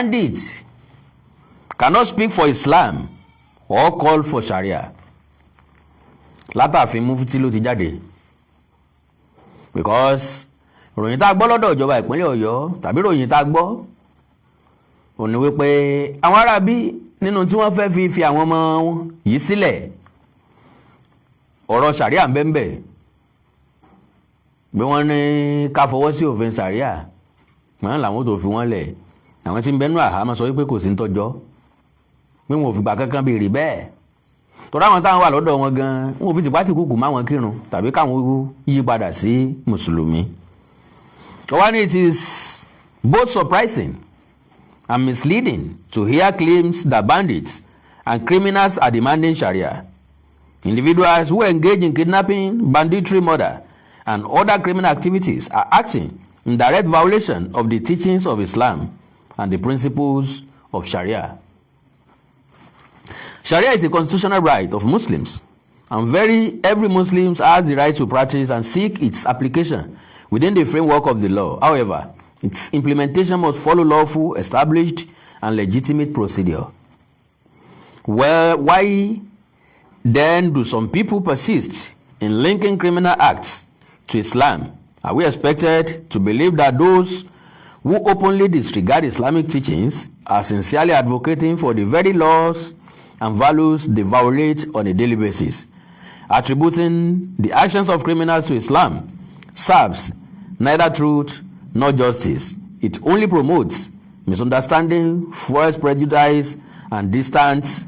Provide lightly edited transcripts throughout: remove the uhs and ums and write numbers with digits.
bandits cannot speak for Islam or call for Sharia. Látàfin Mufti ló ti jáde. Because ròyìn tá gbọ́ lọ́dọ̀ ìjọba ìpínlẹ̀ Ọ̀yọ́ tàbí ròyìn tá gbọ́ ó ní wípé àwọn Arábí nínú tí wọ́n fẹ́ fi àwọn ọmọ wọn yìí sílẹ̀ ọ̀rọ̀ Sharia ń bẹ ńbẹ̀ bí wọ́n ní ká fọwọ́ sí òfin Sharia wọ́n làwọn tó fi wọ́n lẹ̀ àwọn tí ń bẹnu àhámọ́ sọ wípé kò sí ń tọ́jọ́ pé wọn ò fìgbà kankan béèrè bẹ́ẹ̀ torí àwọn táwọn wà lọ́dọ̀ wọn gan wọn ò fi tìpátì kúkú máwọn kírun tàbí káwọn yí padà sí mùsùlùmí. It is both surprising and misleading to hear claims that bandits and criminals are demanding Sharia. Individuals who engage in kidnapping, banditry, murder, and other criminal activities are acting in direct violation of the teachings of Islam and the principles of Sharia. Sharia is a constitutional right of Muslims, and every Muslim has the right to practice and seek its application within the framework of the law. However, its implementation must follow lawful, established, and legitimate procedure. Well, why then do some people persist in linking criminal acts to Islam? Are we expected to believe that those who openly disregard Islamic teachings are sincerely advocating for the very laws and values they violate on a daily basis? Attributing the actions of criminals to Islam serves neither truth nor justice. It only promotes misunderstanding, fuels prejudice, and distracts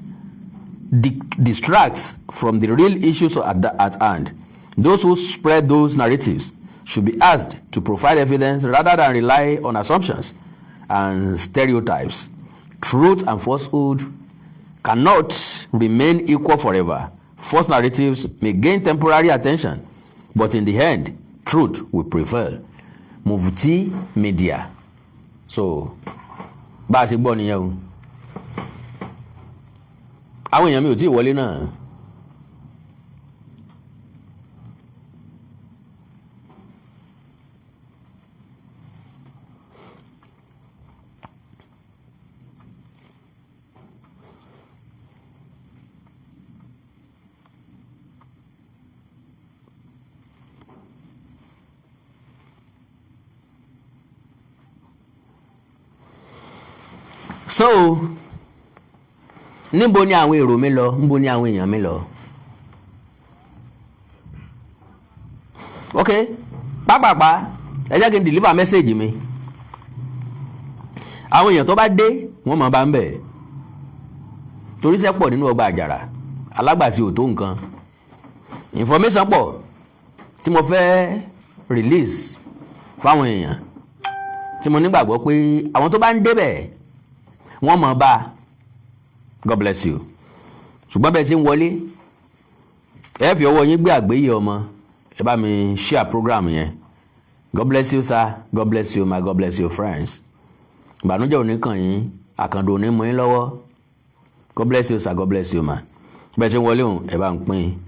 from the real issues at hand. Those who spread those narratives should be asked to provide evidence rather than rely on assumptions and stereotypes. Truth and falsehood cannot remain equal forever. False narratives may gain temporary attention, but in the end, truth will prevail. Mufti Media. So, bá a ṣe gbọ́ nìyẹn o. Àwọn èèyàn mi ò tí ì wọlé náà. So, níbo ni àwọn èrò mi lọ, níbo ni àwọn èèyàn mi lọ. Okay, pápápá ẹ jẹ́ kí n deliver message mi. Àwọn èèyàn tó bá dé wọ́n máa bá ń bẹ̀ torí iṣẹ́ pọ̀ nínú ọgbà àjàrà alágbàsí ò tó nǹkan. Information pọ̀ tí mo fẹ́ release fáwọn èèyàn tí mo nígbàgbọ́ pé àwọn tó bá ń débẹ̀ wọ́n mọ̀ bá. God bless you. Ṣùgbọ́n bẹ́ẹ̀ tí ń wọlé ẹ fi ọwọ́ yín gbé àgbéyé ọmọ ẹ bá mi share program yẹn. God bless you sir, God bless you my, God bless you friends. Ìbànújẹ́ ò ní kàn yín, àkàndò ò ní mú yín lọ́wọ́. God bless you sir, God bless you man. Bẹ́ẹ̀ tí ń wọlé òun ẹ bá ń pín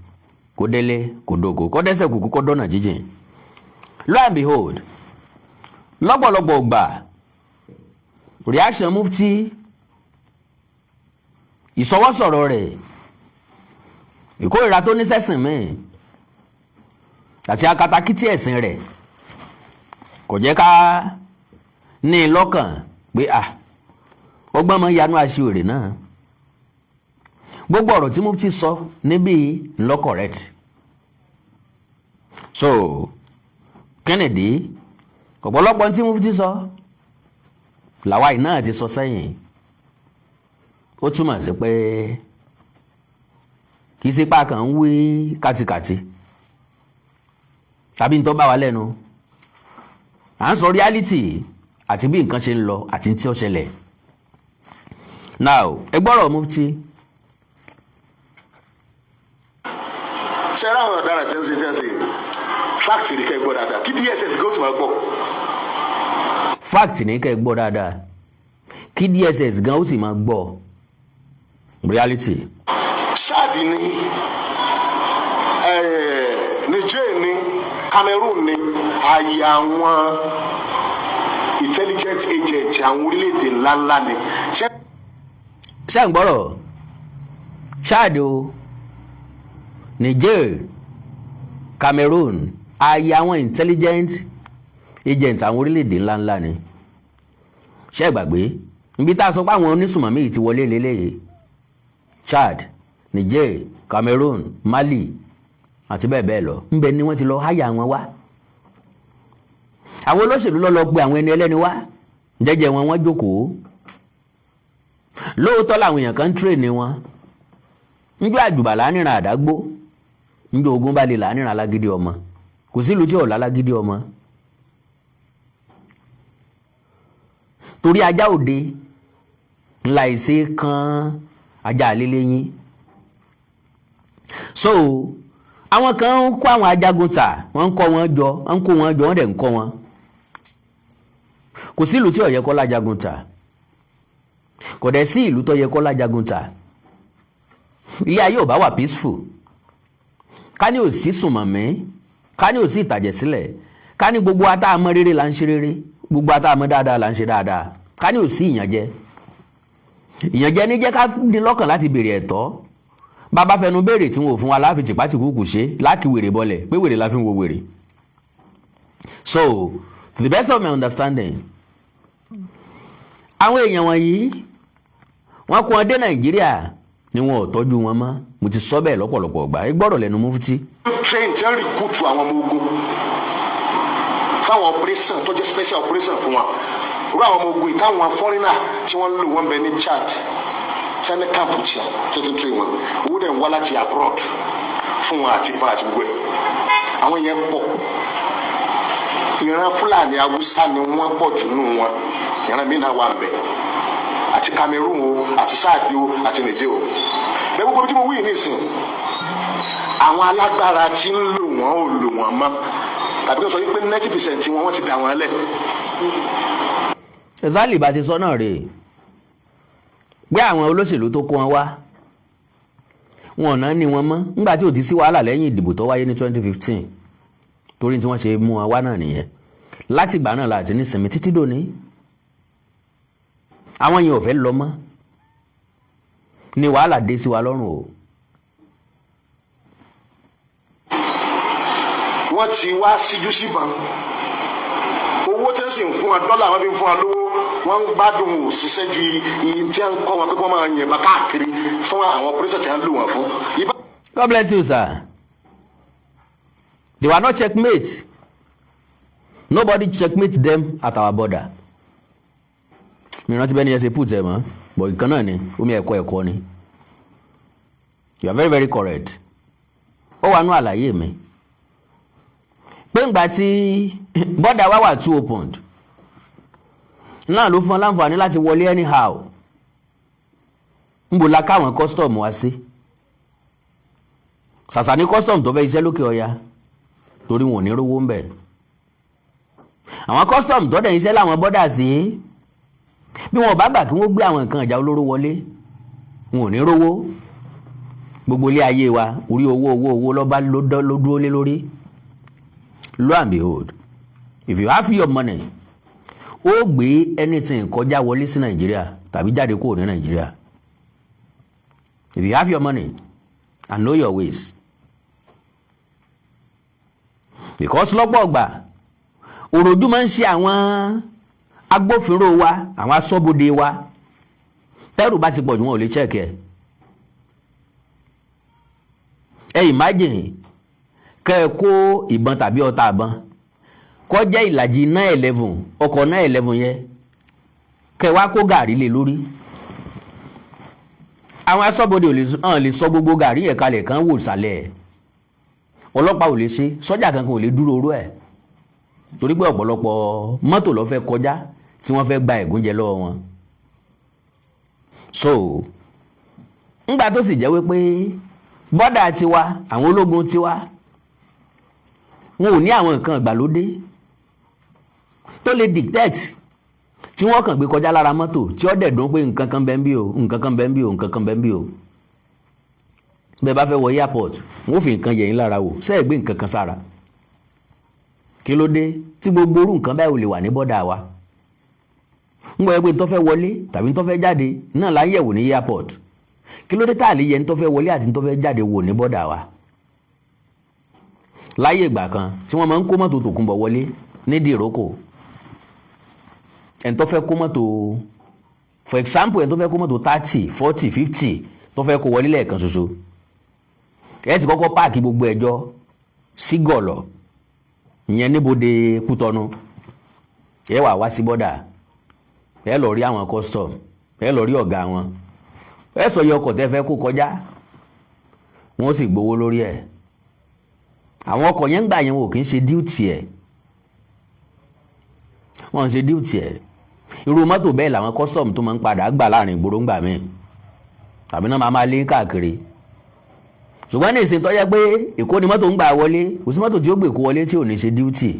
kó délé kó dóko kó dẹ́sẹ̀ kùkú kó dọ́nà jíjìn. Lo and behold, lọ́pọ̀lọpọ̀ gbà reaction Mufti ìsọwọ́sọ̀rọ̀ rẹ̀ ìkórìíra tó ní sẹ́sìn mi àti akatakítí ẹ̀sìn rẹ̀ kò jẹ́ ká ní lọ́kàn pé ọgbọ́n mọ́ yanu aṣiwèrè náà. Gbogbo ọ̀rọ̀ tí Mufti sọ níbí ńlọ correct. So Kennedy ọ̀pọ̀lọpọ̀ tí Mufti sọ làwa náà ti sọ sẹ́yìn. Ó túmọ̀ sí pé kì í ṣe pá kan ń wí kátikàti tàbí ń tó bá wa lẹ́nu. À ń sọ reality àti bí nǹkan ṣe ń lọ àti tí ó ṣẹlẹ̀. Now ẹ gbọ́rọ̀ Mufti. Ṣé ráwọn ọ̀daràn tí ń ṣe fact ní kẹ́ gbọ́ dáadáa kí DSS gò sì máa gbọ́. Fact ní kẹ́ gbọ́ dáadáa kí DSS gan ó sì máa gbọ́. Reality. Chad ni Niger ni Cameroon ni àyè àwọn intelligence agent àwọn orílẹ̀-èdè ńláńlá ni. ṣé ń gbọ́rọ̀ Chad o, Niger, Cameroon, ayé àwọn intelligent agent àwọn orílẹ̀-èdè ńláńlá ni. ṣé gbàgbé níbi tá a sọ pé àwọn onísùnmọ̀mí yìí ti wọlé lélẹ́yìí, Chad, Niger, Cameroon, Mali àti bẹ́ẹ̀ bẹ́ẹ̀ lọ, ńbẹ ni wọ́n ti lọ háyà wọn wá. àwọn olóṣèlú lọ gbé àwọn ẹni ẹlẹ́ni wá, jẹ́jẹ́ wọn wọ́n jókòó. lóòótọ́ làwọn èèyàn kan ń tírèèni wọn, njọ́ àjùbà lánìràn àdágbó, njọ́ ogun bá lè lánìràn alágídí ọmọ, kò sí ìlú tí ò lálágídí ọmọ. torí ajá òde ńlá ìṣe kan ajá àléléyìn. so àwọn kan ń kó àwọn ajagun tà, wọ́n ń kó wọn jọ wọ́n dẹ̀ ń kọ́ wọn. kò sí ìlú tí ó yẹ kó lájagun tà, kò dẹ̀ sí ìlú tó yẹ kó lájagun tà. ilé ayé ò bá wà peaceful, ká ní ò sí sùnmọ̀mí, ká ní ò sí ìtàjẹ̀sílẹ̀, ká ní gbogbo ata àmọ́ rere là ń ṣe rere, gbogbo ata àmọ́ dáadáa là ń ṣe dáadáa, ká ní ò sí ìyànjẹ. ìyànjẹ ní jẹ́ ká ní lọ́kàn láti béèrè ẹ̀tọ́. bàbá fẹnu béèrè tí wọn ò fún wa láfi tìpátìkúkù ṣe láàkì wèrè bọlẹ̀ pé wèrè la fi ń wo wèrè. so to the best of my understanding, àwọn èèyàn wọ̀nyí wọ́n kó wọn dé Nàìjíríà ni wọn ò tọ́jú wọn mọ́. mo ti sọ bẹ́ẹ̀ lọ́pọ̀lọpọ̀ ọgbà, ẹ gbọ́dọ̀ lẹ́nu Mufti. train tí wọ́n rí kùtù àwọn ọmọ ogun fáwọn operation tó jẹ́ special operation fún wa. irú àwọn ọmọ ogun ìtàwọn foreigner tí wọ́n lò wọ́n bẹ ní Chad sani camp tí tó ti train wọn, owó dẹ̀ ń wá láti abroad fún wọn àti ìbọn àti gbogbo ẹ̀. àwọn yẹn pọ̀, ìran Fúlàní Haúsá ni wọ́n pọ̀ jù nù wọn, ìran mi náà wà ń bẹ, àti Cameroon o, àti Chad o, àti Niger o. bẹ́ẹ̀ gbogbo tí mo wí nísìn, àwọn alágbára tí ń lò wọ́n ò lò wọ́n mọ́, tàbí kí wọ́n sọ wípé 90% wọn ti dà wọ́n lẹ̀. ẹ̀sálì bá ti sọ náà rèé pé àwọn olóṣèlú tó kó wọn wá wọn ọ̀nà ni wọn mọ́ nígbà tí ò ti sí wàhálà lẹ́yìn ìdìbò tó wáyé ní 2015, torí tí wọ́n ṣe mú wọn wá náà nìyẹn. láti ìgbà náà láti ní sinmi títí dòní, àwọn yẹn ò fẹ́ lọ mọ́ ni wàhálà dé sí wa lọ́rùn o. wọ́n ti wá síjú síbọn, owó tí wọ́n sì ń fún wa, dọ́là wọn fi ń fún wa lówó, wọ́n ń gbádùn òṣìṣẹ́ ju iye tí wọ́n ń kọ́ wọn pé wọ́n máa yẹ̀bá káàkiri fún àwọn operation tí wọ́n lò wọ́n fún. God bless you, sir. They were not checkmate. Nobody checkmate them at our border. mi rántí bẹ́ẹ̀ ni ẹ ṣe put ẹ̀ mọ́, bọ̀ ìkan náà ni omi ẹ̀kọ́ ni. You are very very correct. ó wà nú àlàyé mi pé ńgbà tí border wa wà too opened náà ló fún láǹfààní láti wọlé anyhow. Nbò la káwọn custom wá sí. Sàṣà ní custom tó fẹ́ iṣẹ́ lókè ọya torí wọn ò ní rówó ń bẹ̀. Àwọn custom tó dẹ̀ iṣẹ́ láwọn border sí bí wọn bá gbà kí wọ́n gbé àwọn nǹkan ìjà olóró wọlé wọn ò ní rówó. Gbogbo ilé ayé wa orí owó lọ́ba ló dúró lé lórí. Lo and behold, if you have your money, ó gbé anything kọjá wọlé sí Nàìjíríà tàbí jáde kúrò ní Nàìjíríà. If you have your money and know your ways. Because lọ́pọ̀ ọgbà òròjú máa ń ṣe àwọn agbófinró wa, àwọn aṣọ́bodè wa. Tẹ́rù bá ti pọ̀ jù wọn ò lè check ẹ̀. Ẹ imagine kẹ́ ẹ kó ìbọn tàbí ọta ìbọn kó jẹ́ ìlàjì 911 ọkọ̀ 911 yẹn kẹ́ ẹ wá kó gàrí lé lórí. Àwọn aṣọ́bodè ò lè sọ gbogbo gàrí yẹn kalẹ̀ kan wò sàlẹ̀ ẹ̀. Ọlọ́pàá ò lè ṣe, sọ́jà kankan ò lè dúró oró ẹ̀ torí pé ọ̀pọ̀lọpọ̀ mọ́tò ló fẹ́ kọjá tí wọ́n fẹ́ gba ẹ̀gúnjẹ lọ́wọ́ wọn. So ńgbà tó sì jẹ́ wípé bọ́dà tiwa, àwọn ológun tiwa, wọn ò ní àwọn nǹkan ìgbàlódé tó lè dictate tí wọ́n kàn gbé kọjá lára mọ́tò tí ó dẹ̀dùn pé nǹkan kan bẹ́ ń bí o, nǹkan kan bẹ́ ń bí o, nǹkan kan bẹ́ ń bí o. Bẹ́ẹ̀ bá fẹ́ wọ airport wọ́n fi nǹkan yẹ̀yìn lára wò ṣé ẹ gbé nǹkan kan sára. Kí ló dé tí gbogbo orú nǹkan báyìí ò lè wà ní bọ́dà wa? ń gbọ́ pé tó fẹ́ wọlé tàbí tó fẹ́ jáde náà là ń yẹ̀wò ní airport kí ló dé tá à lè yẹ tó fẹ́ wọlé àti tó fẹ́ jáde wò ní bọ́dà wa láyé ìgbà kan tí wọ́n máa ń kó mọ́tò tòkunbọ̀ wọlé ní dìrókò ẹni tó fẹ́ kó mọ́tò for example ẹni tó fẹ́ kó mọ́tò 30 40 50 tó fẹ́ kó wọlé lẹ́ẹ̀kan ṣoṣo ẹ ti kọ́kọ́ páàkì gbogbo ẹjọ́ sí gọ̀lọ̀ ìyẹn níbodè Kútọ́nù ẹ wá sí bọ́dà ẹ lọ rí àwọn custom ẹ lọ rí ọ̀gá wọn ẹ sọ yọ ọkọ̀ tẹ́ fẹ́ kó kọjá wọ́n sì gbowó lórí ẹ̀ àwọn ọkọ̀ yẹn ń gbà yẹn wò kì í ṣe duty ẹ̀ wọ́n ń ṣe duty ẹ̀ irú mọ́tò bẹ́ẹ̀ làwọn custom tó máa ń padà gbà láàrin ìgboro ń gbà mí tàbí náà máa lé káàkiri ṣùgbọ́n ní ìsìn tó yẹ pé Èkó ni mọ́tò ń gbà wọlé kò sí mọ́tò tí ó gbé kó wọlé tí ò ní ṣe duty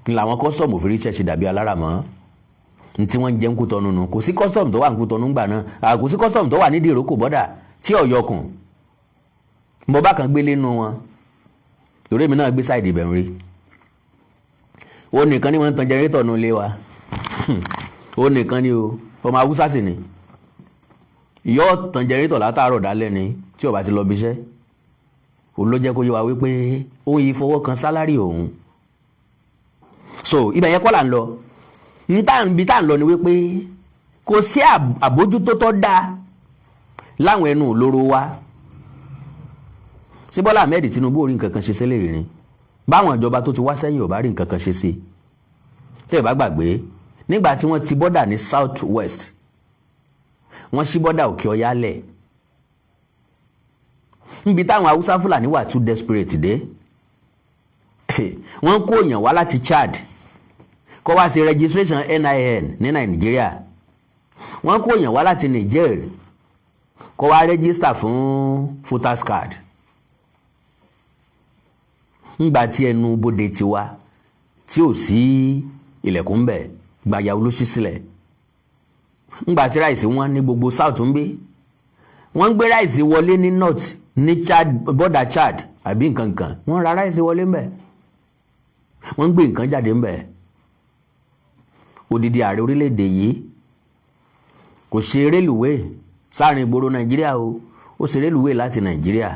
ni làwọn custom òfin ríṣẹ́ ṣe dàbí aláràmọ́ ní tí wọ́n ń jẹ́ ń Kútọ́nù nù kò sí custom tó wà ní Kútọ́nù gbà náà kò sí custom tó wà ní dìrókò bọ́dà tí ọ̀yọ́kùn mo bá kan gbélé nù wọn lórí mi náà gbé sáìdì ibẹ̀ ń rí ó nìkan ni wọ́n ń tan jẹrẹ́tọ̀ nù ilé wa ó nìkan ni o ọmọ Haúsá sì ni yóò tan jẹrẹ́tọ̀ látàárọ̀ dálẹ́ ni tí ó bá ti lọ bí iṣẹ́ òun ló jẹ́ kó yé wa wípé ó yí fọwọ́ kan sálárì òun so ibẹ̀ yẹn kọ́ là ń lọ ibi tá à ń lọ ni wípé kò sí àbójútó tó dáa láwọn ẹnu òlóró wa sí Bọ́lá Ahmed Tinubu ò rí nǹkan kan ṣe sílẹ̀ rí ni báwọn ìjọba tó ti wá sẹ́yìn ò bá rí nǹkan kan ṣe sí tẹ́ ẹ bá gbàgbé nígbà tí wọ́n ti bọ́dà ní south west wọ́n ṣí bọ́dà Òkè Ọya lẹ̀ níbi táwọn Haúsá Fúlàní wà too desperate dé wọ́n kó èèyàn wá láti Chad kó wá sí registration NIN ní Nàìjíríà wọ́n kó èèyàn wá láti Niger kó wá register fún voters card ńgbà tí ẹnu bodè ti wá tí ò sí ilẹ̀kùn bẹ̀ gbàyàwó ló ṣí sílẹ̀ ńgbà tí ráìsì wọn ní gbogbo south ń gbé wọ́n ń gbé ráìsì wọlé ní north ní Chad border Chad àbí nǹkan kan wọ́n ra ráìsì wọlé ń bẹ̀ wọ́n ń gbé nǹkan jáde ń bẹ̀ odidi ààrẹ orílẹ̀-èdè yìí kò ṣe rélùwé sáàrin ìgboro Nàìjíríà o ó ṣe rélùwé láti Nàìjíríà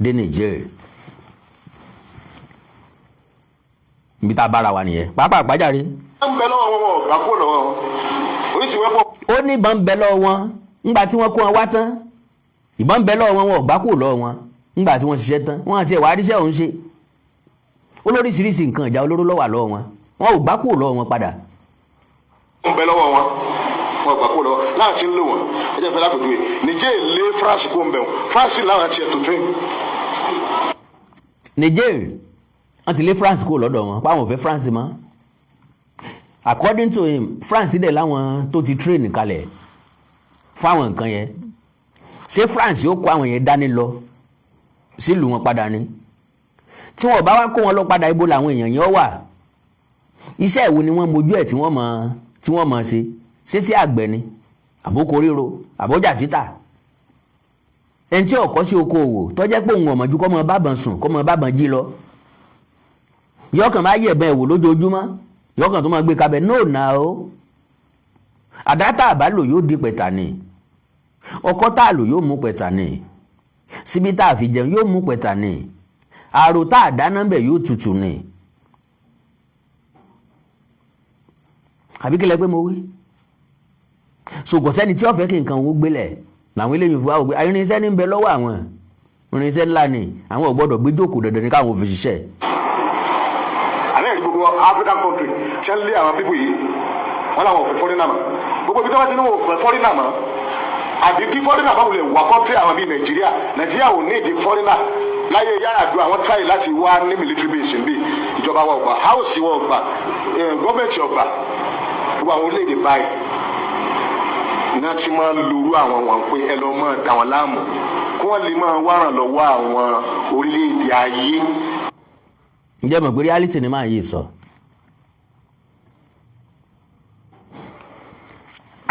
dé Niger ibi tá a bára wa nìyẹn pápá àpájáre. ó ń bẹ lọ́wọ́ wọn ọ̀gbà kó lọ́wọ́ wọn oríṣi wẹ́pọ̀. ó ní ìbọn ń bẹ lọ́wọ́ wọn ńgbà tí wọ́n kó wọn wá tán ìbọn ń bẹ lọ́wọ́ wọn ọ̀gbà kó lọ́wọ́ wọn ńgbà tí wọ́n ṣiṣẹ́ tán wọ́n àti ẹ̀wà àríṣẹ́ òun ṣe olóríṣiríṣi nǹkan ìjà olóró ló wà lọ́wọ́ wọn wọn ò gbà kó lọ́wọ́ wọn padà. ó ń bẹ lọ́wọ́ wọn ọ̀gbà kó lọ́wọ́ láti ń lò wọ́n ẹ jẹ́ fẹ́ lápẹ̀jùwe Niger lé France kó ń bẹ̀ wọ́n France láwọn ti ẹ̀tọ́ train. Niger wọ́n ti lé France kó lọ́dọ̀ wọn páwọn ò fẹ́ France mọ́ according to him France dẹ̀ láwọn tó ti train kalẹ̀ fáwọn nǹkan yẹn ṣé France yóò kó àwọn yẹn dání lọ sílùú wọn padà ni tí wọn bá wá kó wọn lọ padà ibo làwọn èèyàn yẹn wà iṣẹ́ ìwo ni wọ́n mojú ẹ̀ tí wọ́n mọ̀ ṣe sí àgbẹ̀ ni àbókò ríro àbójà títà ẹni tí ọkọ̀ sí okòòwò tó jẹ́ pé òun ọ̀mọ̀jú kọ́ mọ bábọn sùn kọ́ mọ bábọn jí lọ yọkàn máa yẹ̀bẹ̀ ẹ̀wò lójoojúmọ́ yọkàn tó máa gbé kabẹ̀ no now àdátà àbálò yóò di pẹ̀tà ni ọkọ́ tá a lò yóò mú pẹ̀tà ni síbi tá a fi jẹun yóò mú pẹ̀tà ni àrò tá a dáná bẹ̀ yóò tutù ni àbí kílẹ̀ pé mo wí so kò sẹ́ni tí ó fẹ́ kí nǹkan owó gbélẹ̀ làwọn eléyìí fún wa wò pé irinṣẹ́ ní ń bẹ lọ́wọ́ àwọn irinṣẹ́ ńlá ni àwọn ò gbọ́dọ̀ gbé jókòó dandan ní káwọn fi ṣiṣẹ́. àná ẹ̀rí gbogbo African country tí wọ́n lé àwọn pípò yìí wọ́n làwọn ò fẹ́ fọ́rínà mọ́ gbogbo ibi tí wọ́n ti ní wọn ò fẹ́ fọ́rínà mọ́ àbí kí fọ́rínà bá wulẹ̀ wà kọ́ńtì àwọn bíi Nàìjíríà ò ní ìdí fọ́rínà láyé Yar'Adua àwọn tíráyì láti wá ní military base ń bí ìjọba wa ọgbà house wa ọgbà gọ́ọ̀mẹ̀ntì ọgbà gbogbo àwọn orílẹ̀-èdè báyìí náà ti máa ń lorú àwọn wọn pé ẹ lọ máa dà wọn láàmú kí wọ́n lè máa wá ràn lọ́wọ́ àwọn orílẹ̀-èdè ayé. ǹjẹ́ mọ̀ pé reality ni máa yí sọ.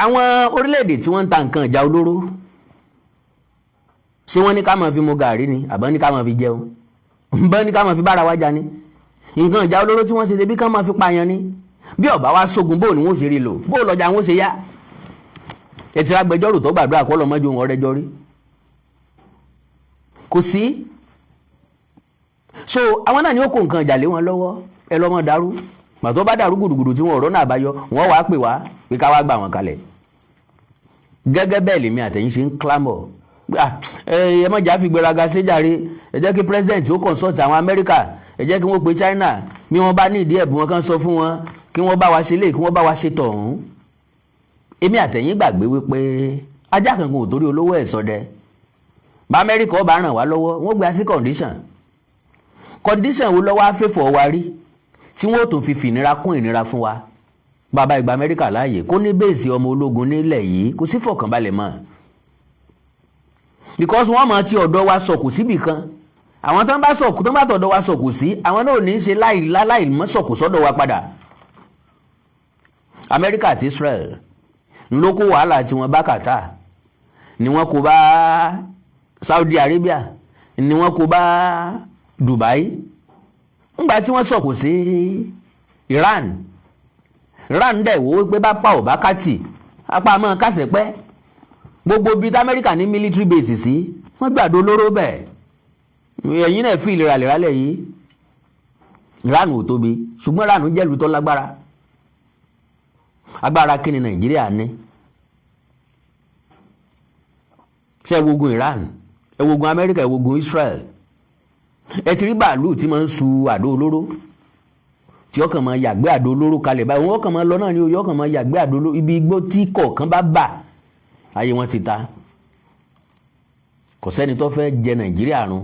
àwọn orílẹ̀-èdè tí wọ́n ń ta nǹkan ìjà olóró ṣé wọ́n ní ká máa fi mu gàrí ni àbọ̀ ní ká máa fi jẹun bọ́ ní ká máa fi bára wájà ni nǹkan ìjà olóró tí wọ́n ṣe bí ká máa fi pààyàn ni bí ọba wa sógun bó ni wọ́n ṣe rí lò bó lọ́jà wọ́n ṣe yá ẹ ti rágbẹjọ́rò tó gbàdúrà kọ́ lọ́mọ́jú wọn rẹ́jọ́ rí kò sí. So àwọn náà ni ó kó nǹkan ìjà lé wọn lọ́wọ́ ẹ lọ́mọ dàrú màtó bá dàrú gùdùgùdù tí wọn ọ̀rọ̀ náà àbáyọ wọn wàá pè wá pé ká wá gbà wọn kalẹ̀ gẹ́gẹ́ bẹ́ẹ̀ lèmi àtẹ̀yìn ṣe ń clamor ẹ má jà fi gbéraga séjàre ẹ jẹ́ kí president ó consult àwọn Amẹ́ríkà ẹ jẹ́ kí wọ́n pe China bí wọ́n bá ní ìdí ẹ̀bùn wọn kan sọ fún wọn kí wọ́n bá wa ṣe lé kí wọ́n bá wa ṣe tọ̀hún. Èmi àtẹ̀yìn gbàgbé wípé ajá kankan ò torí olówó ẹ̀ sọdẹ bá Amẹ́ríkà ó bá ràn wá lọ́wọ́ wọ́n gbé sí condition wo lọ́wọ́ afẹ́fọ́ wa rí tí wọ́n tó fi fìnira kún ìnira fún wa. Bàbá ìgbà Amẹ́ríkà láàyè kó ní bẹ́ẹ̀sì ọmọ ológun nílẹ̀ yìí kò sí fọ̀kànbalẹ̀ mọ́ because wọ́n mọ̀ tí ọ̀dọ́ wa sọ̀kù síbì kan àwọn tó ń bá sọ̀kù tó ń bá tọ̀dọ̀ wa sọ̀kù sí àwọn náà ò ní í ṣe láì mọ́ sọ̀kù sọ́dọ̀ wa padà. Amẹ́ríkà àti Israel ló kó wàhálà tí wọ́n bá Qatar ni wọ́n kó bá Saudi Arabia ni wọ́n kó bá Dubai ńgbà tí wọ́n sọ̀kù sí Iran dẹ̀ wò pé bá pa ò bá kàtì apá mọ́ kásẹ̀ pẹ́ gbogbo bíi Amẹ́ríkà ní military base sí wọ́n gbàdó olóró bẹ́ẹ̀ ẹ̀yìn náà fi ìlera lérálẹ̀ yìí Iran ò tóbi ṣùgbọ́n Iran jẹ́ ìlú tó lágbára agbára kí ni Nàìjíríà ní ṣe ẹ̀wògùn Iran ẹ̀wògùn Amẹ́ríkà ẹ̀wògùn Israel ẹ ti rí bàálù tí máa ń su àdó olóró tí ọkàn máa yàgbé àdó olóró kalẹ̀ báyìí wọ́n kàn máa lọ náà ni oyè ọkàn máa yàgbé àdó olóró ibi igbó tí kọ̀ọ̀kan bá bà ayé wọn ti ta kò sẹ́ni tó fẹ́ jẹ Nàìjíríà run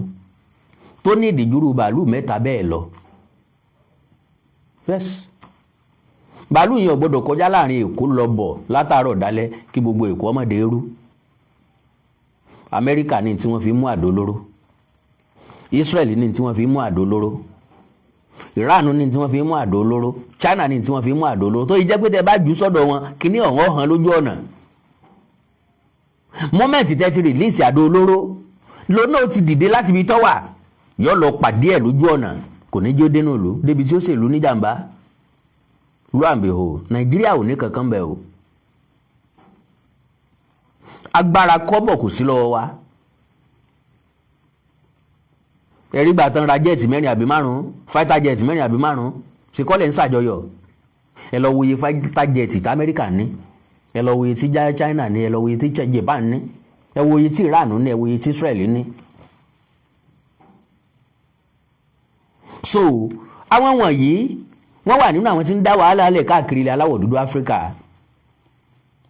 tó ní ìdíjúrú bàálù mẹ́ta bẹ́ẹ̀ lọ yes bàálù yẹn ò gbọdọ̀ kọjá láàrin Èkó lọ bọ̀ látàárọ̀ dálẹ́ kí gbogbo Èkó ọmọdé rú Amẹ́ríkà ní tí wọ́n fi mú àdó olóró Israel ní tí wọ́n fi mú àdó olóró Iran ní tí wọ́n fi mú àdó olóró China ní tí wọ́n fi mú àdó olóró tó yí jẹ́ pé tẹ́ bá jù sọ́dọ̀ wọn kíní ọ̀hún hàn lójú ọ̀nà mọ́mẹ́ǹtì tẹ́ ti rìlíìsì àdó olóró lónà ti dìde láti ibi tọ́wà yọ lọ pàdé ẹ̀ lójú ọ̀nà kò ní jẹ́ dénú ìlú débi tí ó ṣèlú níjàmbá lóàmbèhò Nàìjíríà ò ní kankan bẹ̀ o agbára kọ́bọ̀ kò sí lọ́wọ́ wa ẹ̀rí gbà tán ra jẹ́ẹ̀tì mẹ́rin àbí márùn-ún fighter jet mẹ́rin àbí márùn-ún ṣe kọ́lẹ̀ ń ṣàjọyọ̀ ẹ lọ wòye fighter jet tí Amẹ́ríkà ní ẹ lọ wòye tí China ní ẹ lọ wòye tí Japan ní ẹ wòye tí Iran ní ẹ wòye tí Israel ní. So àwọn wọ̀nyí wọ́n wà nínú àwọn tí ń dá wàhálà lẹ̀ káàkiri ilẹ̀ aláwọ̀ dúdú Áfíríkà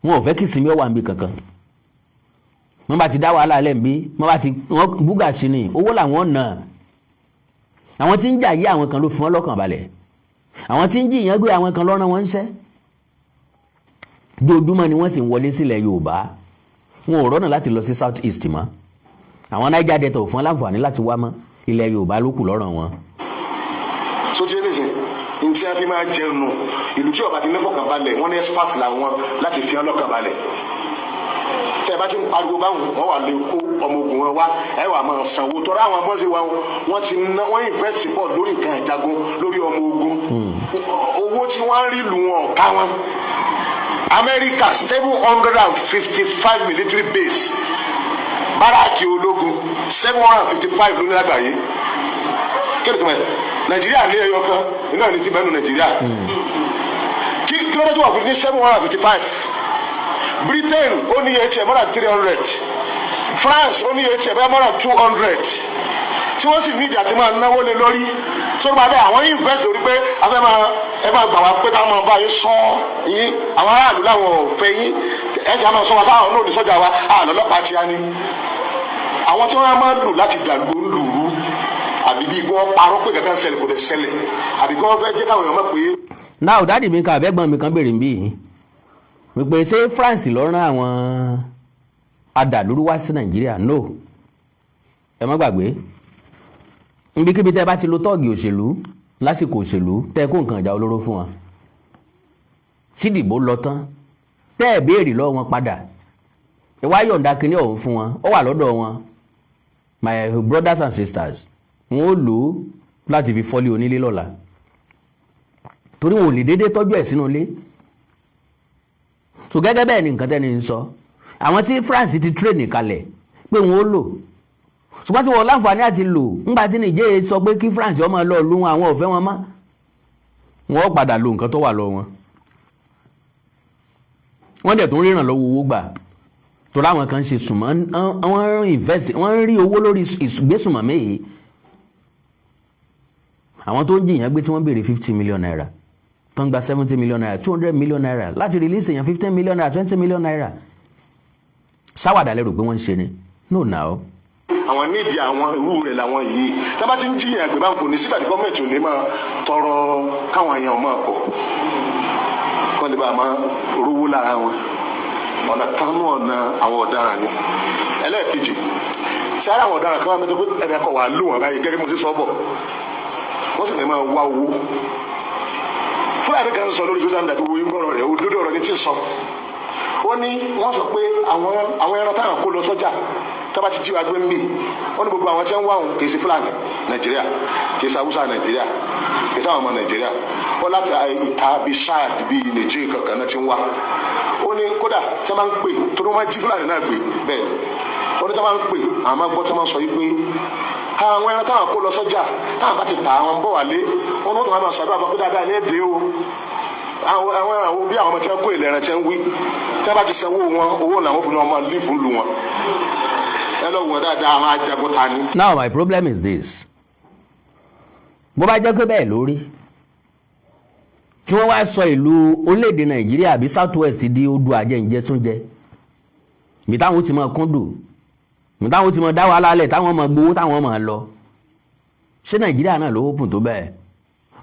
wọn ò fẹ́ kí sinmi ọwà ń bí kankan wọ́n bá ti dá wàhálà lẹ̀ ń bí wọ́n búgà sí ni owó làwọn nà àwọn tí ń jà yí àwọn kan ló fún wọn lọ́kàn balẹ̀ àwọn tí ń jìyàn gbé àwọn kan lọ́rùn wọn ń ṣẹ́ dojúmọ́ ni wọ́n sì ń wọlé sílẹ̀ Yorùbá wọn ò rọ́nà láti lọ sí South East mọ́ àwọn Niger Delta ò fún láǹfààní láti wá mọ́ ilẹ̀ Yorùbá ló kù lọ́rùn wọn. so ti ẹni sìn ní tí a fi máa jẹun nù ìlú tí ọba ti ní fọkànbalẹ̀ wọ́n ní expert làwọn láti fi hàn lọ́kànbalẹ̀ tẹ ẹ bá ti ń pariwo báwọn wọn wà lè kó ọmọ ogun wọn wá ẹ wà máa sanwó tọ́ra àwọn bọ́sì wa wọ́n ti ná wọ́n invest pọ̀ lórí nǹkan ìjagun lórí ọmọ ogun owó tí wọ́n rí lù wọn ọ̀ká wọn. America 755 military base báràkì ológun 755 ló ní lágbàáyé kéde tó mọ̀ Nàìjíríà ní ẹyọ kan iná ní ti bẹ́ẹ̀ nù Nàìjíríà kí ló dé tó wà fún ní 755. Britain ó ní iye tiẹ̀ more than 300 France ó ní iye tiẹ̀ bẹ́ẹ̀ more than 200 tí wọ́n sì ní ìdí àti máa náwó lé lórí tó bá bẹ́ẹ̀ àwọn invest lórí pé afẹ́ ẹ máa gbà wá pé ká máa bá yín sọ yín àwọn aráàlú làwọn ò fẹ́ yín ẹ jẹ́ àmọ́ sọ wá sáwọn náà ní sọ́jà wa àná ọlọ́pàá ti á ní àwọn tí wọ́n máa lò láti dàgbò ń lù ú àbí bí wọ́n parọ́ pé kankan ṣẹlẹ̀ kò lè ṣẹlẹ̀ àbí kí wọ́n fẹ́ jẹ́ káwọn èèyàn mọ̀ pé. náà dáàdì mi kan àbẹ́gbọ́n mi kan béèrè ń bí wípé ṣé France ló rán àwọn adàlúrú wá sí Nàìjíríà no ẹ má gbàgbé níbikíbi tẹ́ bá ti lo tọ́ọ̀gì òṣèlú lásìkò òṣèlú tẹ́ kó nǹkan ìjà olóró fún wọn tí ìdìbò lọ tán tẹ́ ẹ̀ béèrè lọ́wọ́ wọn padà ẹ wá yọ̀ǹda kínní ọ̀hún fún wọn ó wà lọ́dọ̀ wọn my brothers and sisters wọn ó lò ó láti fi fọ́lé onílé lọ́la torí wọn ò lè déédéé tọ́jú ẹ̀ sínú ilé. So gẹ́gẹ́ bẹ́ẹ̀ ni nǹkan tẹ́ni ń sọ àwọn tí France ti train kalẹ̀ pé wọn ó lò ṣùgbọ́n tí wọ́n láǹfààní àti lò ńgbà tí Niger sọ pé kí France ọmọ lọ lù wọn àwọn ò fẹ́ wọn mọ́ wọn ó padà lo nǹkan tó wà lọ wọn. Wọ́n dẹ̀ tún ríran lọ́wọ́ owó gbà tó láwọn kan ṣe sùnmọ́ wọ́n invest wọ́n rí owó lórí ìgbésùnmọ̀ méye. Àwọn tó ń jìyàn gbé tí wọ́n béèrè 50 million naira tó ń gba 70 million naira 200 million naira láti release èèyàn 15 million naira 20 million naira. Sáwàdà lérò pé wọ́n ń ṣe ni no now. Àwọn nídìí àwọn irú rẹ̀ làwọn yìí tá bá ti ń jiyàn àgbẹ̀ bá ń kò ní sígbà tí gọ́ọ̀mẹ̀ntì ò ní máa tọrọ káwọn èèyàn máa pọ̀ kọ́ lè bá máa rówó lára wọn ọ̀nà kanú ọ̀nà àwọn ọ̀daràn ni. Ẹlẹ́ẹ̀kejì sáré àwọn ọ̀daràn kan máa mẹ́tọ́ pé ẹ̀rẹ́ kọ̀ wà lù wọ́n báyìí gẹ́gẹ́ bí mo ti sọ bọ̀ wọ́n sì lè máa wá owó. Fúlàní kan sọ lórí social media tó wo ìgbọ́rọ̀ rẹ̀ òdodo ọ̀rọ̀ ní tí sọ ó ní wọ́n sọ pé àwọn ẹran táwọn kó lọ sọ́jà tábà ti jí wa gbé ń bì wọ́n ní gbogbo àwọn tí wọ́n wá òun kì í ṣe Fúlàní Nàìjíríà kì í ṣe Haúsá Nàìjíríà kì í ṣe àwọn ọmọ Nàìjíríà wọ́n láti ìta bíi Chad bíi Nàìjíríà kankan náà ti ń wá ó ní kódà tí wọ́n máa ń pè tó ní wọ́n jí Fúlàní náà gbé bẹ́ẹ̀ ó ní tí wọ́n máa ń pè àwọn máa gbọ́ tí wọ́n máa sọ yìí pé àwọn ẹran táwọn kó lọ sọ́jà táwọn bá ti tà àwọn bọ̀ wálé wọn ní wọn máa ṣàdúrà pé dáadáa ní èdè o àwọn bí àwọn ọmọ tí wọ́n kó ìlera tí wọ́n wí tí wọ́n bá ti sanwó wọn owó làwọn fi ní wọn máa lé fún lu wọn ẹ lọ wọ dáadáa àwọn ajagun ta ni. Now my problem is this bó bá jẹ́ pé bẹ́ẹ̀ lórí tí wọ́n wá sọ ìlú orílẹ̀-èdè Nàìjíríà àbí South West di odò àjẹǹjẹ tún jẹ bí táwọn ti máa kúndùn bí táwọn ti máa dá wàhálà lẹ̀ táwọn máa gbowó táwọn máa lọ ṣé Nàìjíríà náà ló open tó bẹ́ẹ̀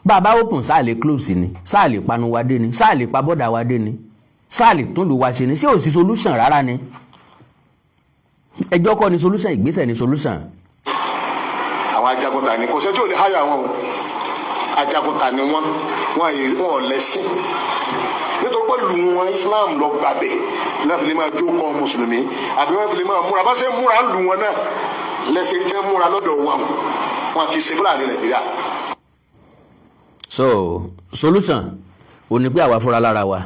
bàbá open sáà lè close ni sáà lè panu wa dé ni sáà lè pa bọ́dà wa dé ni sáà lè tún lù wá ṣe ni ṣé ò sí solution rárá ni ẹjọ́ kọ́ ni solution ìgbésẹ̀ ni solution. Àwọn ajagunta ni kò sẹ́jọ́ ò lè háyà wọn o ajagunta ni wọn ò lẹ́sìn nítorí pé lù wọn Islam lọ gbàbẹ̀ náà fi lè máa jó kọ́ mùsùlùmí àbí wọn fi lè máa múra bá ṣe múra lù wọn náà lẹ́sìn tí wọ́n múra lọ́dọ̀ wọn kì í ṣe Fúlàní Nàìjíríà. So solution ò ní pé àwa fúnra lára wa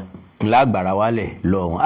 ńlá àgbàrá wálẹ̀ lọ́wọ́n.